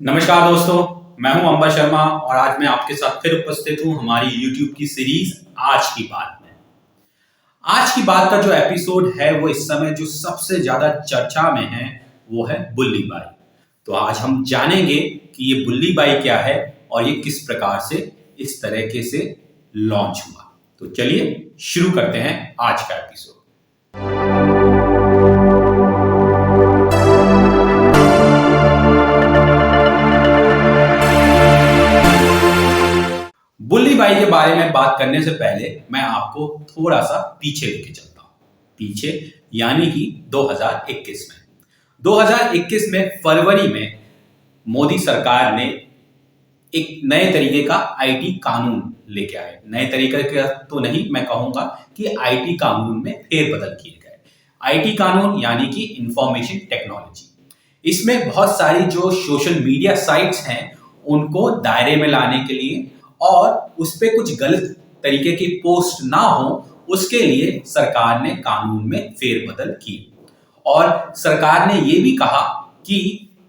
नमस्कार दोस्तों, मैं हूं अंबर शर्मा और आज मैं आपके साथ फिर उपस्थित हूं हमारी YouTube की सीरीज आज की बात में। आज की बात का जो एपिसोड है वो इस समय जो सबसे ज्यादा चर्चा में है वो है बुल्ली बाई। तो आज हम जानेंगे कि ये बुल्ली बाई क्या है और ये किस प्रकार से इस तरीके से लॉन्च हुआ। तो चलिए शुरू करते हैं आज का एपिसोड। बुल्ली बाई के बारे में बात करने से पहले मैं आपको थोड़ा सा पीछे लेके चलता हूं। पीछे यानी कि 2021 में 2021 में फरवरी में मोदी सरकार ने एक नए तरीके का आईटी कानून लेके आए। नए तरीके का तो नहीं, मैं कहूंगा कि आईटी कानून में फेरबदल किए गए। आईटी कानून यानी कि इंफॉर्मेशन टेक्नोलॉजी। इसमें बहुत सारी जो सोशल मीडिया साइट्स हैं उनको दायरे में लाने के लिए और उस पर कुछ गलत तरीके की पोस्ट ना हो उसके लिए सरकार ने कानून में फेरबदल किए। और सरकार ने ये भी कहा कि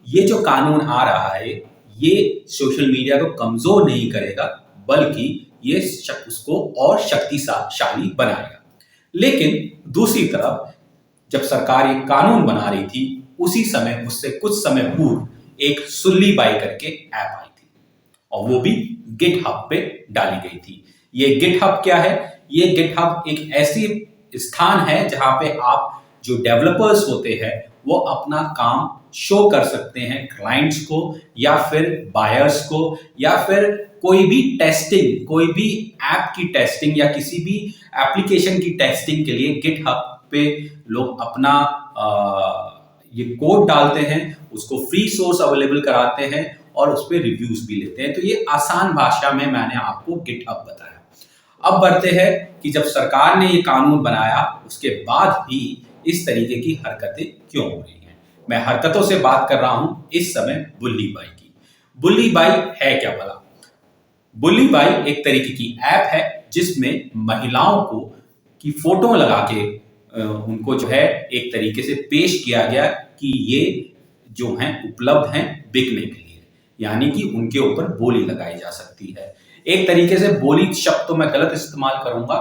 ये जो कानून आ रहा है ये सोशल मीडिया को कमजोर नहीं करेगा बल्कि ये उसको और शक्तिशाली बनाएगा। लेकिन दूसरी तरफ जब सरकार ये कानून बना रही थी उसी समय उससे कुछ समय पूर्व एक सुल्ली बाई करके ऐप आई थी और वो भी गिटहब पे डाली गई थी। ये गिटहब क्या है? ये गिटहब एक ऐसी स्थान है जहां पे आप जो डेवलपर्स होते हैं वो अपना काम शो कर सकते हैं क्लाइंट्स को या फिर बायर्स को, या फिर कोई भी टेस्टिंग, कोई भी ऐप की टेस्टिंग या किसी भी एप्लीकेशन की टेस्टिंग के लिए गिटहब पे लोग अपना ये कोड डालते हैं, उसको फ्री सोर्स अवेलेबल कराते हैं और उस पर रिव्यूज भी लेते हैं। तो ये आसान भाषा में मैंने आपको गिटहब बताया। अब बढ़ते हैं कि जब सरकार ने ये कानून बनाया उसके बाद भी इस तरीके की हरकतें क्यों हो रही हैं। मैं हरकतों से बात कर रहा हूं इस समय बुल्ली बाई की। बुल्ली बाई है क्या भला? बुल्ली बाई एक तरीके की ऐप है जिसमें महिलाओं को की फोटो लगा के उनको जो है एक तरीके से पेश किया गया कि ये जो हैं उपलब्ध हैं बिकने के लिए, यानी कि उनके ऊपर बोली लगाई जा सकती है। एक तरीके से बोली शब्द तो मैं गलत इस्तेमाल करूंगा।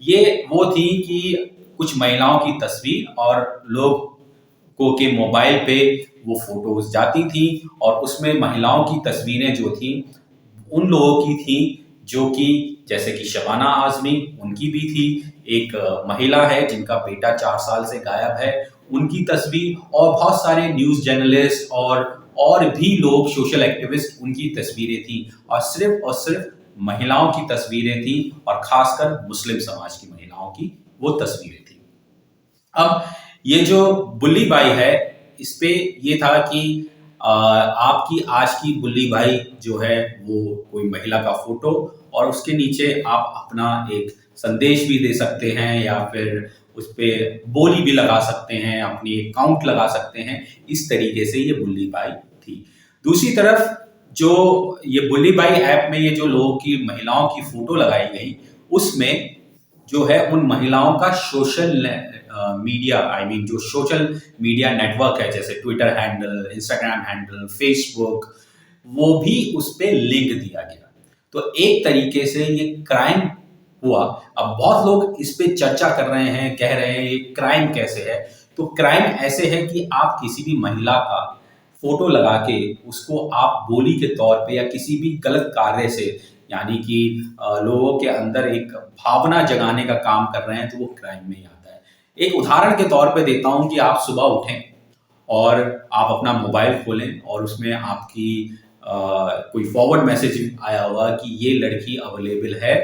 ये वो थी कि कुछ महिलाओं की तस्वीर और लोग को के मोबाइल पे वो फोटोज जाती थी और उसमें महिलाओं की तस्वीरें जो थी उन लोगों की थी जो कि जैसे कि शबाना आजमी, उनकी भी थी। एक महिला है जिनका बेटा 4 साल से गायब है, उनकी तस्वीर, और बहुत सारे न्यूज जर्नलिस्ट और भी लोग, सोशल एक्टिविस्ट, उनकी तस्वीरें थी और सिर्फ महिलाओं की तस्वीरें थी और खासकर मुस्लिम समाज की महिलाओं की वो तस्वीरें थी। अब ये जो बुल्ली बाई है इस पे ये था कि आपकी आज की बुल्ली बाई जो है वो कोई महिला का फोटो और उसके नीचे आप अपना एक संदेश भी दे सकते हैं या फिर उस पर बोली भी लगा सकते हैं, अपनी अकाउंट लगा सकते हैं। इस तरीके से ये बुल्ली बाई थी। दूसरी तरफ जो ये बुल्ली बाई ऐप में ये जो लोगों की महिलाओं की फोटो लगाई गई उसमें जो है उन महिलाओं का सोशल मीडिया जो सोशल मीडिया नेटवर्क है जैसे Twitter handle, Instagram handle, Facebook, वो भी उस पर लिंक दिया गया। तो एक तरीके से ये क्राइम हुआ। अब बहुत लोग इस पे चर्चा कर रहे हैं, कह रहे हैं ये क्राइम कैसे है। तो क्राइम ऐसे है कि आप किसी भी महिला का फोटो लगा के उसको आप बोली के तौर पे या किसी भी गलत कार्य से, यानी कि लोगों के अंदर एक भावना जगाने का काम कर रहे हैं, तो वो क्राइम में ही आता है। एक उदाहरण के तौर पे देता हूं कि आप सुबह उठें और आप अपना मोबाइल खोलें और उसमें आपकी कोई फॉरवर्ड मैसेज आया होगा कि ये लड़की अवेलेबल है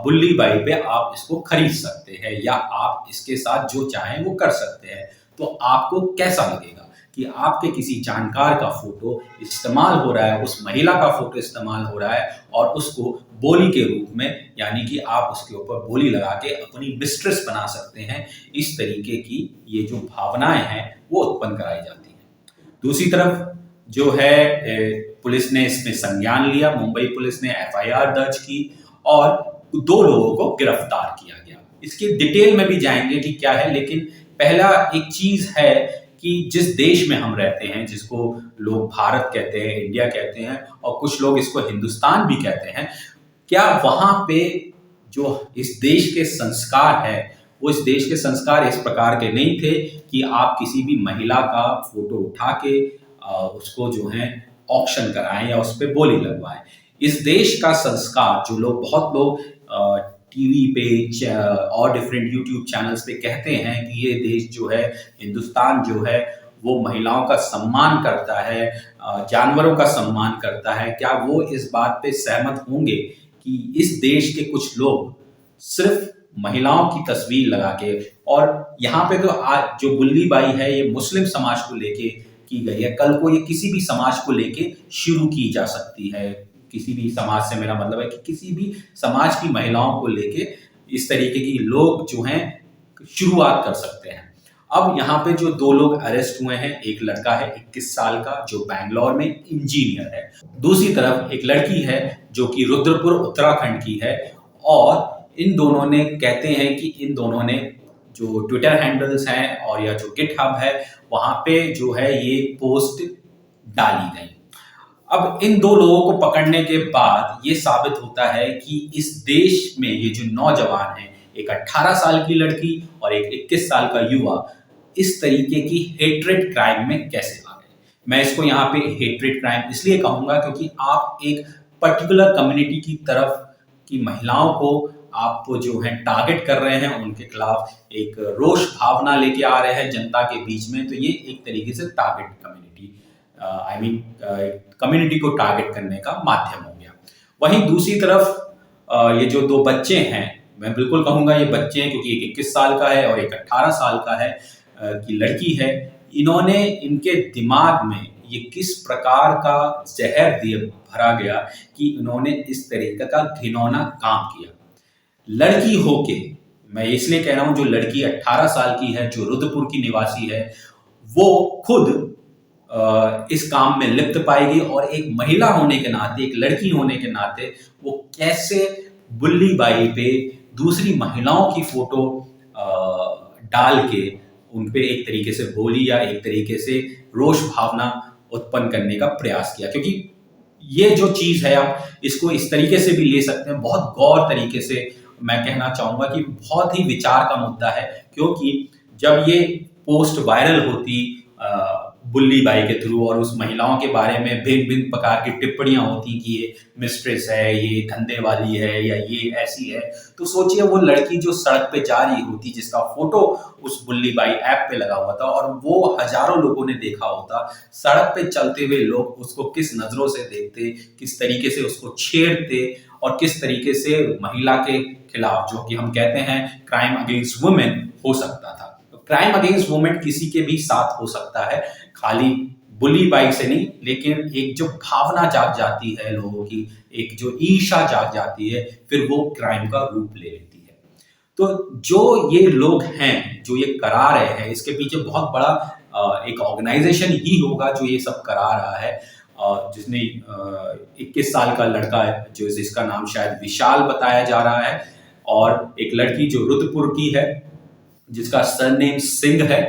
बुल्ली बाई पे, आप इसको खरीद सकते हैं या आप इसके साथ जो चाहें वो कर सकते हैं। तो आपको कैसा लगेगा कि आपके किसी जानकार का फोटो इस्तेमाल हो रहा है, उस महिला का फोटो इस्तेमाल हो रहा है और उसको बोली के रूप में, यानी कि आप उसके ऊपर बोली लगा के अपनी मिस्ट्रेस बना सकते हैं। इस तरीके की ये जो भावनाएं हैं वो उत्पन्न कराई जाती हैं। दूसरी तरफ जो है पुलिस ने इसमें संज्ञान लिया, मुंबई पुलिस ने एफआईआर दर्ज की और 2 लोगों को गिरफ्तार किया गया। इसके डिटेल में भी जाएंगे कि क्या है, लेकिन पहला एक चीज है कि जिस देश में हम रहते हैं, जिसको लोग भारत कहते हैं, इंडिया कहते हैं और कुछ लोग इसको हिंदुस्तान भी कहते हैं, क्या वहाँ पे जो इस देश के संस्कार है, वो इस देश के संस्कार इस प्रकार के नहीं थे कि आप किसी भी महिला का फोटो उठा के उसको जो है ऑक्शन कराएं या उस पर बोली लगवाएं। इस देश का संस्कार जो लोग बहुत लोग टीवी पे और डिफरेंट यूट्यूब चैनल्स पे कहते हैं कि ये देश जो है, हिंदुस्तान जो है, वो महिलाओं का सम्मान करता है, जानवरों का सम्मान करता है, क्या वो इस बात पे सहमत होंगे कि इस देश के कुछ लोग सिर्फ महिलाओं की तस्वीर लगा के, और यहाँ पे तो आज जो बुल्ली बाई है ये मुस्लिम समाज को लेके की गई है, कल को ये किसी भी समाज को लेके शुरू की जा सकती है। किसी भी समाज से मेरा मतलब है कि किसी भी समाज की महिलाओं को लेके इस तरीके की लोग जो हैं शुरुआत कर सकते हैं। अब यहाँ पे जो 2 लोग अरेस्ट हुए हैं, एक लड़का है 21 साल का जो बैंगलोर में इंजीनियर है, दूसरी तरफ एक लड़की है जो कि रुद्रपुर उत्तराखंड की है, और इन दोनों ने कहते हैं कि इन दोनों ने जो ट्विटर हैंडल्स हैं और या जो गिटहब है वहां पे जो है ये पोस्ट डाली गई। अब इन 2 लोगों को पकड़ने के बाद ये साबित होता है कि इस देश में ये जो नौजवान हैं, एक 18 साल की लड़की और एक 21 साल का युवा, इस तरीके की हेट्रेड क्राइम में कैसे आ गए। मैं इसको यहाँ पे हेट्रेड क्राइम इसलिए कहूंगा क्योंकि आप एक पर्टिकुलर कम्युनिटी की तरफ की महिलाओं को आप जो है टारगेट कर रहे हैं, उनके खिलाफ एक रोष भावना लेके आ रहे हैं जनता के बीच में, तो ये एक तरीके से टारगेट कम्युनिटी को टारगेट करने का माध्यम हो गया। वहीं दूसरी तरफ ये जो 2 बच्चे हैं, मैं बिल्कुल कहूंगा ये बच्चे हैं क्योंकि एक 21 साल का है और एक 18 साल का है की लड़की है, इन्होंने इनके दिमाग में ये किस प्रकार का जहर दिए भरा गया कि इन्होंने इस तरीके का घिनौना काम किया। लड़की होके, मैं इसलिए कह रहा हूं, जो लड़की 18 साल की है, जो रुद्रपुर की निवासी है, वो खुद इस काम में लिप्त पाएगी, और एक महिला होने के नाते, एक लड़की होने के नाते वो कैसे बुल्ली बाई पे दूसरी महिलाओं की फोटो डाल के उन पे एक तरीके से बोली या एक तरीके से रोष भावना उत्पन्न करने का प्रयास किया। क्योंकि ये जो चीज है, आप इसको इस तरीके से भी ले सकते हैं, बहुत गौर तरीके से मैं कहना चाहूंगा कि बहुत ही विचार का मुद्दा है। क्योंकि जब ये पोस्ट वायरल होती बुल्ली बाई के थ्रू और उस महिलाओं के बारे में भिन्न भिन्न प्रकार की टिप्पणियां होती कि ये मिस्ट्रेस है, ये धंधे वाली है, या ये ऐसी है, तो सोचिए वो लड़की जो सड़क पे जा रही होती, जिसका फोटो उस बुल्ली बाई ऐप पे लगा हुआ था और वो हजारों लोगों ने देखा होता, सड़क पे चलते हुए लोग उसको किस नजरों से देखते, किस तरीके से उसको छेड़ते और किस तरीके से महिला के खिलाफ, जो कि हम कहते हैं क्राइम अगेंस्ट वुमेन, हो सकता था। क्राइम अगेंस्ट वुमेन किसी के भी साथ हो सकता है, खाली बुली बाई से नहीं, लेकिन एक जो भावना जाग जाती है लोगों की, एक जो ईर्ष्या जाग जाती है, फिर वो क्राइम का रूप ले लेती है। तो जो ये लोग हैं जो ये करा रहे हैं, इसके पीछे बहुत बड़ा एक ऑर्गेनाइजेशन ही होगा जो ये सब करा रहा है, जिसने 21 साल का लड़का है जो जिसका नाम शायद विशाल बताया जा रहा है, और एक लड़की जो रुद्रपुर की है जिसका सरनेम सिंह है।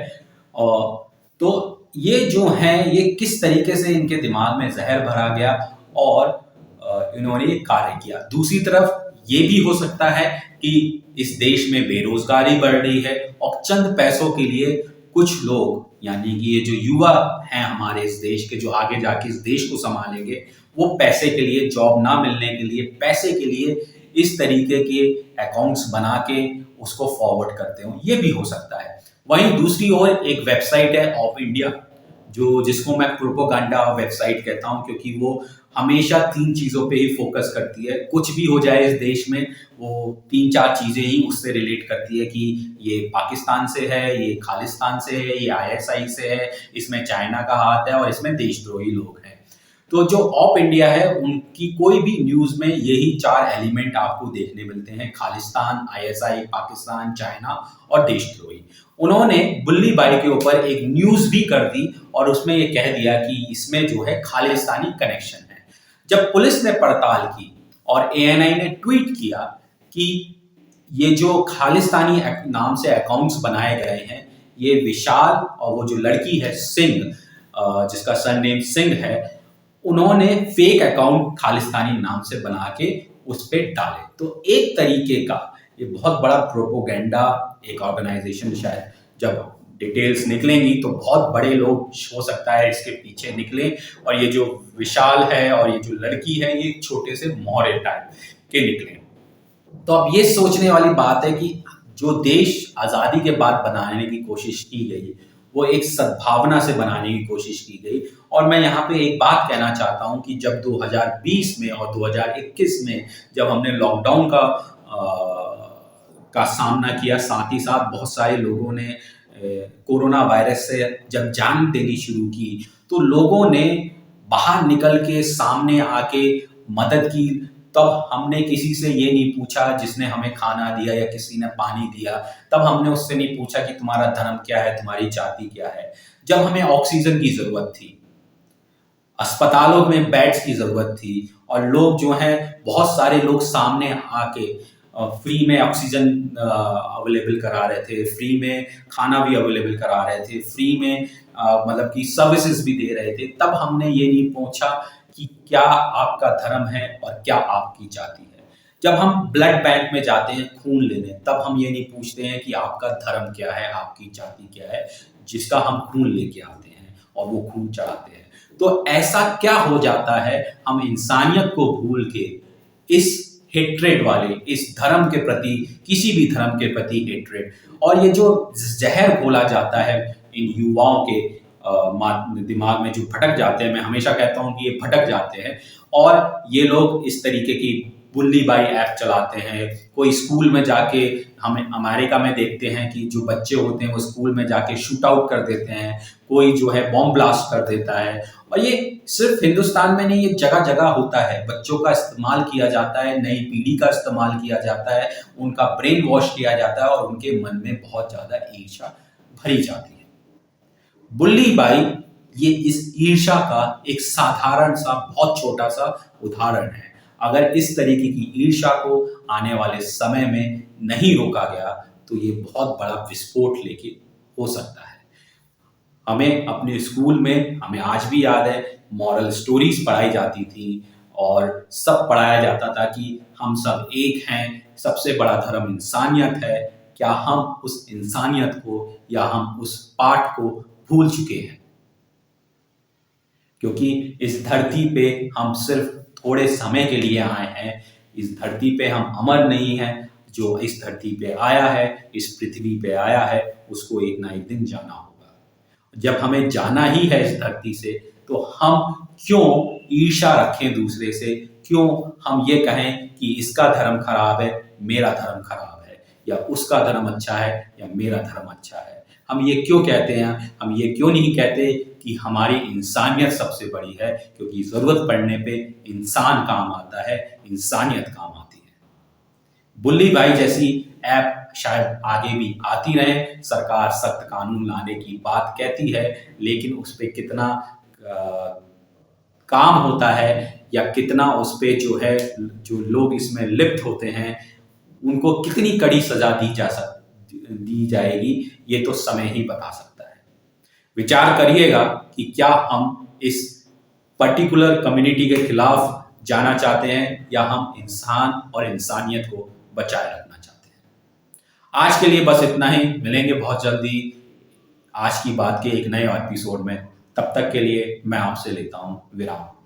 तो ये जो है, ये किस तरीके से इनके दिमाग में जहर भरा गया और इन्होंने ये कार्य किया। दूसरी तरफ ये भी हो सकता है कि इस देश में बेरोजगारी बढ़ रही है और चंद पैसों के लिए कुछ लोग, यानी कि ये जो युवा हैं हमारे इस देश के, जो आगे जाके इस देश को संभालेंगे, वो पैसे के लिए, जॉब ना मिलने के लिए, पैसे के लिए इस तरीके के अकाउंट्स बना के उसको फॉरवर्ड करते हो, ये भी हो सकता है। वहीं दूसरी ओर एक वेबसाइट है ऑफ इंडिया, जो जिसको मैं प्रोपोगंडा वेबसाइट कहता हूं, क्योंकि वो हमेशा 3 चीजों पे ही फोकस करती है। कुछ भी हो जाए इस देश में, वो 3-4 चीजें ही उससे रिलेट करती है कि ये पाकिस्तान से है, ये खालिस्तान से है, ये ISI से है, इसमें चाइना का हाथ है और इसमें देशद्रोही लोग हैं। तो जो ऑफ इंडिया है, उनकी कोई भी न्यूज में यही 4 एलिमेंट आपको देखने मिलते हैं: खालिस्तान, ISI, पाकिस्तान, चाइना और देशद्रोही। उन्होंने बुल्ली बाई के ऊपर एक न्यूज भी कर दी और उसमें ये कह दिया कि इसमें जो है खालिस्तानी कनेक्शन है। जब पुलिस ने पड़ताल की और ANI ने ट्वीट किया कि ये जो खालिस्तानी नाम से अकाउंट्स बनाए गए हैं, ये विशाल और वो जो लड़की है सिंह, जिसका सरनेम सिंह है, उन्होंने फेक अकाउंट खालिस्तानी नाम से बना के उस पे डाले। तो एक तरीके का ये बहुत बड़ा प्रोपोगेंडा, एक ऑर्गेनाइजेशन, शायद जब डिटेल्स निकलेंगी तो बहुत बड़े लोग हो सकता है इसके पीछे निकले, और ये जो विशाल है और ये जो लड़की है ये छोटे से मौर्य टाइप के निकले। तो अब ये सोचने वाली बात है कि जो देश आज़ादी के बाद बनाने की कोशिश की गई वो एक सद्भावना से बनाने की कोशिश की गई। और मैं यहाँ पे एक बात कहना चाहता हूँ कि जब 2020 में और 2021 में जब हमने लॉकडाउन का सामना किया, साथ ही साथ बहुत सारे लोगों ने कोरोना वायरस से जब जान देनी शुरू की, तो लोगों ने बाहर निकल के सामने आके मदद की। तब हमने किसी से ये नहीं पूछा जिसने हमें खाना दिया या किसी ने पानी दिया, तब हमने उससे नहीं पूछा कि तुम्हारा धर्म क्या है, तुम्हारी जाति क्या है। जब हमें ऑक्सीजन की जरूरत थी, अस्पतालों में बेड्स की जरूरत थी, और लोग जो हैं बहुत सारे लोग सामने आके फ्री में ऑक्सीजन अवेलेबल करा रहे थे, फ्री में खाना भी अवेलेबल करा रहे थे, फ्री में मतलब कि सर्विसेज भी दे रहे थे, तब हमने ये नहीं पूछा कि क्या आपका धर्म है और क्या आपकी जाति है। जब हम ब्लड बैंक में जाते हैं खून लेने, तब हम ये नहीं पूछते हैं कि आपका धर्म क्या है, आपकी जाति क्या है, जिसका हम खून लेके आते हैं और वो खून चढ़ाते हैं। तो ऐसा क्या हो जाता है, हम इंसानियत को भूल के इस हेट्रेड वाले, इस धर्म के प्रति, किसी भी धर्म के प्रति हेट्रेड, और ये जो जहर घोला जाता है इन युवाओं के दिमाग में, जो भटक जाते हैं, मैं हमेशा कहता हूं कि ये भटक जाते हैं, और ये लोग इस तरीके की बुल्ली बाई ऐप चलाते हैं। कोई स्कूल में जाके, हमें अमेरिका में देखते हैं कि जो बच्चे होते हैं वो स्कूल में जाके शूट आउट कर देते हैं, कोई जो है बॉम्ब ब्लास्ट कर देता है। और ये सिर्फ हिंदुस्तान में नहीं, ये जगह जगह होता है। बच्चों का इस्तेमाल किया जाता है, नई पीढ़ी का इस्तेमाल किया जाता है, उनका ब्रेन वॉश किया जाता है और उनके मन में बहुत ज्यादा ईर्ष्या भरी जाती है। बुल्ली बाई ये इस ईर्ष्या का एक साधारण सा, बहुत छोटा सा उदाहरण है। अगर इस तरीके की ईर्ष्या को आने वाले समय में नहीं रोका गया तो ये बहुत बड़ा विस्फोट लेके हो सकता है। हमें अपने स्कूल में, हमें आज भी याद है, मॉरल स्टोरीज पढ़ाई जाती थी और सब पढ़ाया जाता था कि हम सब एक हैं, सबसे बड़ा धर्म इंसानियत है। क्या हम उस इंसानियत को या हम उस पाठ को भूल चुके हैं? क्योंकि इस धरती पे हम सिर्फ थोड़े समय के लिए आए हैं। इस धरती पे हम अमर नहीं हैं। जो इस धरती पे आया है, इस पृथ्वी पे आया है, उसको एक ना एक दिन जाना होगा। जब हमें जाना ही है इस धरती से, तो हम क्यों ईर्ष्या रखें दूसरे से? क्यों हम ये कहें कि इसका धर्म खराब है, मेरा धर्म खराब है, या उसका धर्म अच्छा है या मेरा धर्म अच्छा है? हम ये क्यों कहते हैं? हम ये क्यों नहीं कहते कि हमारी इंसानियत सबसे बड़ी है? क्योंकि जरूरत पड़ने पे इंसान काम आता है, इंसानियत काम आती है। बुल्ली बाई जैसी ऐप शायद आगे भी आती रहे। सरकार सख्त कानून लाने की बात कहती है, लेकिन उस पर कितना काम होता है या कितना उस पर जो है, जो लोग इसमें लिप्त होते हैं, उनको कितनी कड़ी सजा दी जाएगी, ये तो समय ही बता सकता है। विचार करिएगा कि क्या हम इस पर्टिकुलर कम्युनिटी के खिलाफ जाना चाहते हैं या हम इंसान और इंसानियत को बचाए रखना चाहते हैं। आज के लिए बस इतना ही। मिलेंगे बहुत जल्दी आज की बात के एक नए एपिसोड में। तब तक के लिए मैं आपसे लेता हूं विराम।